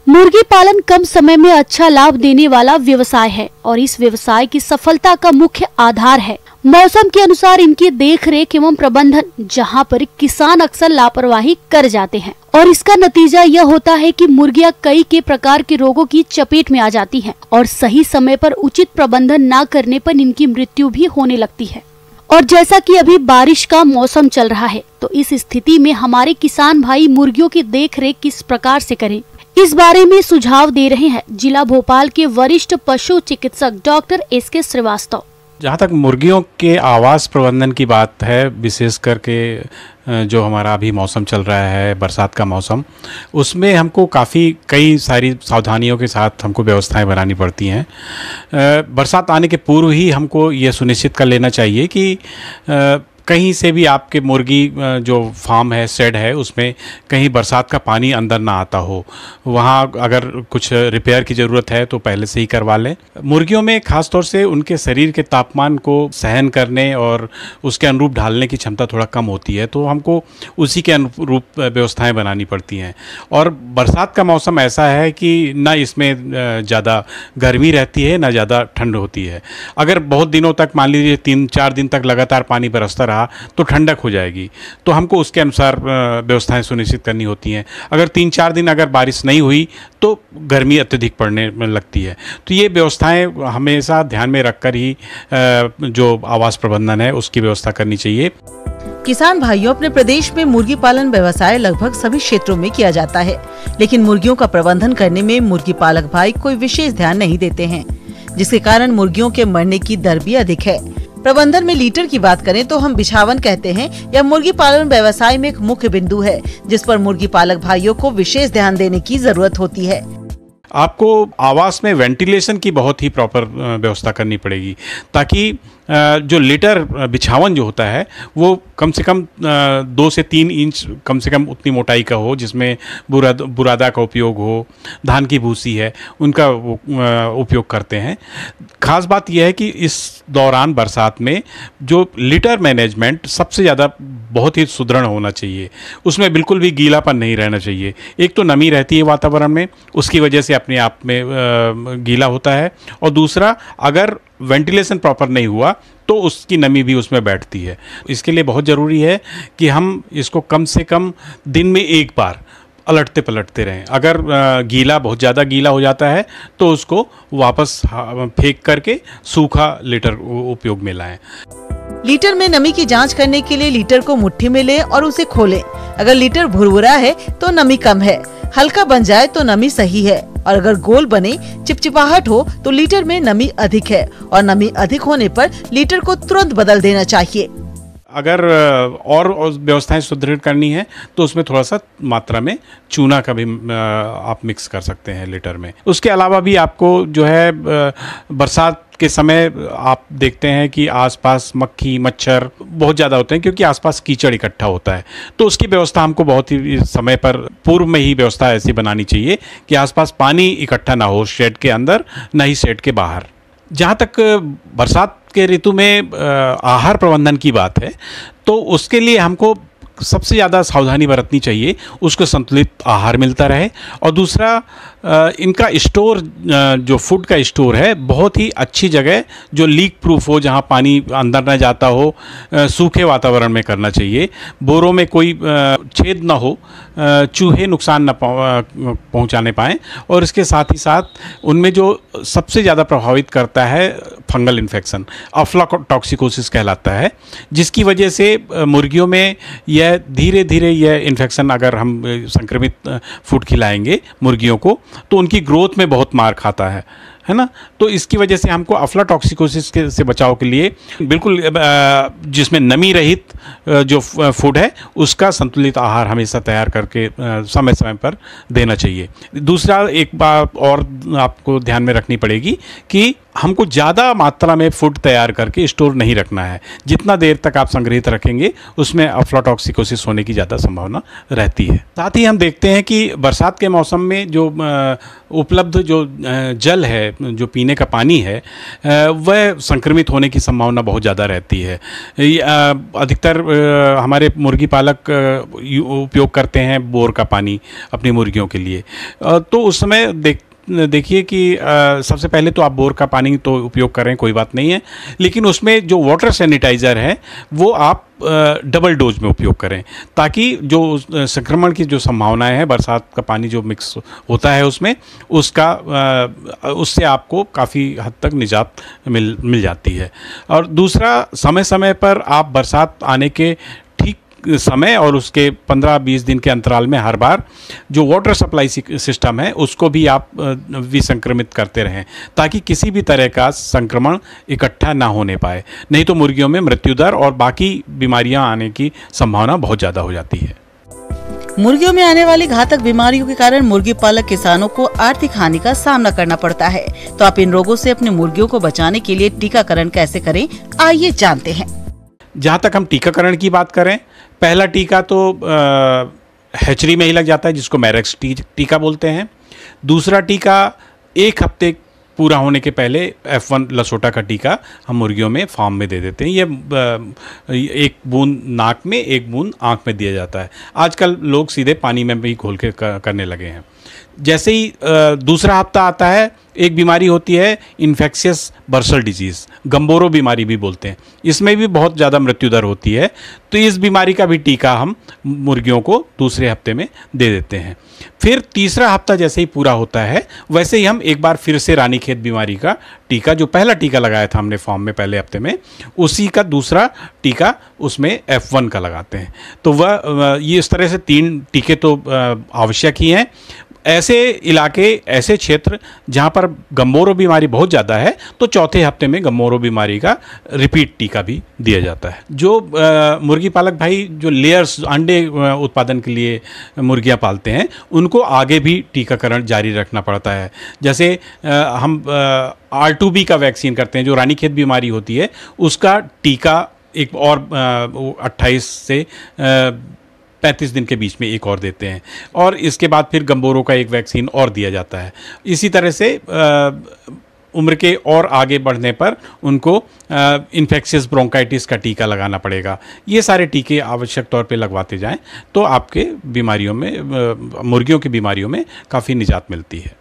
मुर्गी पालन कम समय में अच्छा लाभ देने वाला व्यवसाय है और इस व्यवसाय की सफलता का मुख्य आधार है मौसम के अनुसार इनकी देखरेख एवं प्रबंधन, जहां पर किसान अक्सर लापरवाही कर जाते हैं और इसका नतीजा यह होता है कि मुर्गियां कई के प्रकार के रोगों की चपेट में आ जाती हैं और सही समय पर उचित प्रबंधन न करने पर इनकी मृत्यु भी होने लगती है। और जैसा कि अभी बारिश का मौसम चल रहा है, तो इस स्थिति में हमारे किसान भाई मुर्गियों की देखरेख किस प्रकार से करें, इस बारे में सुझाव दे रहे हैं जिला भोपाल के वरिष्ठ पशु चिकित्सक डॉक्टर SK श्रीवास्तव। जहाँ तक मुर्गियों के आवास प्रबंधन की बात है, विशेष करके जो हमारा अभी मौसम चल रहा है, बरसात का मौसम, उसमें हमको कई सारी सावधानियों के साथ हमको व्यवस्थाएं बनानी पड़ती हैं। बरसात आने के पूर्व ही हमको ये सुनिश्चित कर लेना चाहिए कि कहीं से भी आपके मुर्गी जो फार्म है, शेड है, उसमें कहीं बरसात का पानी अंदर ना आता हो। वहाँ अगर कुछ रिपेयर की ज़रूरत है तो पहले से ही करवा लें। मुर्गियों में ख़ास तौर से उनके शरीर के तापमान को सहन करने और उसके अनुरूप ढालने की क्षमता थोड़ा कम होती है, तो हमको उसी के अनुरूप व्यवस्थाएं बनानी पड़ती हैं। और बरसात का मौसम ऐसा है कि ना इसमें ज़्यादा गर्मी रहती है, ना ज़्यादा ठंड होती है। अगर बहुत दिनों तक, मान लीजिए 3-4 दिन तक लगातार पानी बरसता रहा तो ठंडक हो जाएगी, तो हमको उसके अनुसार व्यवस्थाएं सुनिश्चित करनी होती हैं। अगर 3-4 दिन अगर बारिश नहीं हुई तो गर्मी अत्यधिक पड़ने लगती है। तो ये व्यवस्थाएं हमेशा ध्यान में रखकर ही जो आवास प्रबंधन है उसकी व्यवस्था करनी चाहिए। किसान भाइयों, अपने प्रदेश में मुर्गी पालन व्यवसाय लगभग सभी क्षेत्रों में किया जाता है, लेकिन मुर्गियों का प्रबंधन करने में मुर्गी पालक भाई कोई विशेष ध्यान नहीं देते हैं, जिसके कारण मुर्गियों के मरने की दर भी अधिक है। प्रबंधन में लीटर की बात करें तो हम बिछावन कहते हैं। यह मुर्गी पालन व्यवसाय में एक मुख्य बिंदु है, जिस पर मुर्गी पालक भाइयों को विशेष ध्यान देने की जरूरत होती है। आपको आवास में वेंटिलेशन की बहुत ही प्रॉपर व्यवस्था करनी पड़ेगी, ताकि जो लिटर बिछावन जो होता है वो कम से कम 2 से 3 इंच कम से कम उतनी मोटाई का हो, जिसमें बुरादा का उपयोग हो, धान की भूसी है उनका उपयोग करते हैं। खास बात यह है कि इस दौरान बरसात में जो लिटर मैनेजमेंट सबसे ज़्यादा बहुत ही सुदृढ़ होना चाहिए। उसमें बिल्कुल भी गीलापन नहीं रहना चाहिए। एक तो नमी रहती है वातावरण में, उसकी वजह से अपने आप में गीला होता है, और दूसरा अगर वेंटिलेशन प्रॉपर नहीं हुआ तो उसकी नमी भी उसमें बैठती है। इसके लिए बहुत ज़रूरी है कि हम इसको कम से कम दिन में एक बार अलटते पलटते रहें। अगर बहुत ज़्यादा गीला हो जाता है तो उसको वापस फेंक करके सूखा लीटर उपयोग में लाएं। लीटर में नमी की जांच करने के लिए लीटर को मुट्ठी में लें और उसे खोलें। अगर लीटर भुरभुरा है तो नमी कम है, हल्का बन जाए तो नमी सही है, और अगर गोल बने, चिपचिपाहट हो तो लीटर में नमी अधिक है, और नमी अधिक होने पर लीटर को तुरंत बदल देना चाहिए। अगर और व्यवस्थाएं सुदृढ़ करनी है तो उसमें थोड़ा सा मात्रा में चूना का भी आप मिक्स कर सकते हैं लीटर में। उसके अलावा भी आपको जो है बरसात के समय आप देखते हैं कि आसपास मक्खी मच्छर बहुत ज़्यादा होते हैं, क्योंकि आसपास कीचड़ इकट्ठा होता है। तो उसकी व्यवस्था हमको बहुत ही समय पर पूर्व में ही व्यवस्था ऐसी बनानी चाहिए कि आसपास पानी इकट्ठा ना हो शेड के अंदर, ना ही शेड के बाहर। जहाँ तक बरसात के ऋतु में आहार प्रबंधन की बात है, तो उसके लिए हमको सबसे ज़्यादा सावधानी बरतनी चाहिए, उसको संतुलित आहार मिलता रहे। और दूसरा, इनका स्टोर, जो फूड का स्टोर है, बहुत ही अच्छी जगह जो लीक प्रूफ हो, जहाँ पानी अंदर न जाता हो, सूखे वातावरण में करना चाहिए। बोरों में कोई छेद ना हो, चूहे नुकसान न पहुँचाने पाएँ। और इसके साथ ही साथ उनमें जो सबसे ज़्यादा प्रभावित करता है फंगल इन्फेक्शन, अफ्लाटॉक्सिकोसिस कहलाता है, जिसकी वजह से मुर्गियों में यह धीरे धीरे यह इन्फेक्शन, अगर हम संक्रमित फूड खिलाएंगे मुर्गियों को तो उनकी ग्रोथ में बहुत मार खाता है ना। तो इसकी वजह से हमको अफ्लाटॉक्सिकोसिस से बचाव के लिए बिल्कुल जिसमें नमी रहित जो फूड है उसका संतुलित आहार हमेशा तैयार करके समय समय पर देना चाहिए। दूसरा, एक बात और आपको ध्यान में रखनी पड़ेगी कि हमको ज़्यादा मात्रा में फूड तैयार करके स्टोर नहीं रखना है। जितना देर तक आप संग्रहित रखेंगे उसमें अफ्लाटॉक्सिकोसिस होने की ज़्यादा संभावना रहती है। साथ ही हम देखते हैं कि बरसात के मौसम में जो उपलब्ध जो जल है, जो पीने का पानी है, वह संक्रमित होने की संभावना बहुत ज़्यादा रहती है। अधिकतर हमारे मुर्गी पालक उपयोग करते हैं बोर का पानी अपनी मुर्गियों के लिए। तो उस समय देखिए कि सबसे पहले तो आप बोर का पानी तो उपयोग करें, कोई बात नहीं है, लेकिन उसमें जो वाटर सैनिटाइज़र है वो आप डबल डोज में उपयोग करें, ताकि जो संक्रमण की जो संभावनाएं हैं, बरसात का पानी जो मिक्स होता है उसमें, उससे आपको काफ़ी हद तक निजात मिल जाती है। और दूसरा, समय समय पर आप बरसात आने के समय और उसके 15-20 दिन के अंतराल में हर बार जो वाटर सप्लाई सिस्टम है उसको भी आप विसंक्रमित करते रहें, ताकि किसी भी तरह का संक्रमण इकट्ठा ना होने पाए। नहीं तो मुर्गियों में मृत्यु दर और बाकी बीमारियां आने की संभावना बहुत ज़्यादा हो जाती है। मुर्गियों में आने वाली घातक बीमारियों के कारण मुर्गी पालक किसानों को आर्थिक हानि का सामना करना पड़ता है। तो आप इन रोगों से अपने मुर्गियों को बचाने के लिए टीकाकरण कैसे करें, आइए जानते हैं। जहाँ तक हम टीकाकरण की बात करें, पहला टीका तो हैचरी में ही लग जाता है, जिसको मैरेक्स टीका बोलते हैं। दूसरा टीका 1 हफ्ते पूरा होने के पहले F1 लसोटा का टीका हम मुर्गियों में फार्म में दे देते हैं। ये 1 बूंद नाक में, 1 बूंद आँख में दिया जाता है। आजकल लोग सीधे पानी में भी घोल के करने लगे हैं। जैसे ही दूसरा हफ्ता आता है, एक बीमारी होती है इन्फेक्शियस बर्सल डिजीज़, गम्बोरो बीमारी भी बोलते हैं। इसमें भी बहुत ज़्यादा मृत्यु दर होती है। तो इस बीमारी का भी टीका हम मुर्गियों को दूसरे हफ्ते में दे देते हैं। फिर तीसरा हफ्ता जैसे ही पूरा होता है, वैसे ही हम एक बार फिर से रानीखेत बीमारी का टीका, जो पहला टीका लगाया था हमने फॉर्म में पहले हफ्ते में, उसी का दूसरा टीका उसमें F1 का लगाते हैं। तो ये इस तरह से 3 टीके तो आवश्यक ही हैं। ऐसे इलाके, ऐसे क्षेत्र जहाँ पर गम्बोरो बीमारी बहुत ज़्यादा है, तो चौथे हफ्ते में गम्बोरो बीमारी का रिपीट टीका भी दिया जाता है। जो मुर्गी पालक भाई जो लेयर्स अंडे उत्पादन के लिए मुर्गियाँ पालते हैं, उनको आगे भी टीकाकरण जारी रखना पड़ता है। जैसे हम R2B का वैक्सीन करते हैं, जो रानीखेत बीमारी होती है, उसका टीका एक और 28 से 35 दिन के बीच में एक और देते हैं, और इसके बाद फिर गम्बोरो का एक वैक्सीन और दिया जाता है। इसी तरह से उम्र के और आगे बढ़ने पर उनको इन्फेक्शियस ब्रोंकाइटिस का टीका लगाना पड़ेगा। ये सारे टीके आवश्यक तौर पे लगवाते जाएं तो आपके बीमारियों में, मुर्गियों की बीमारियों में काफ़ी निजात मिलती है।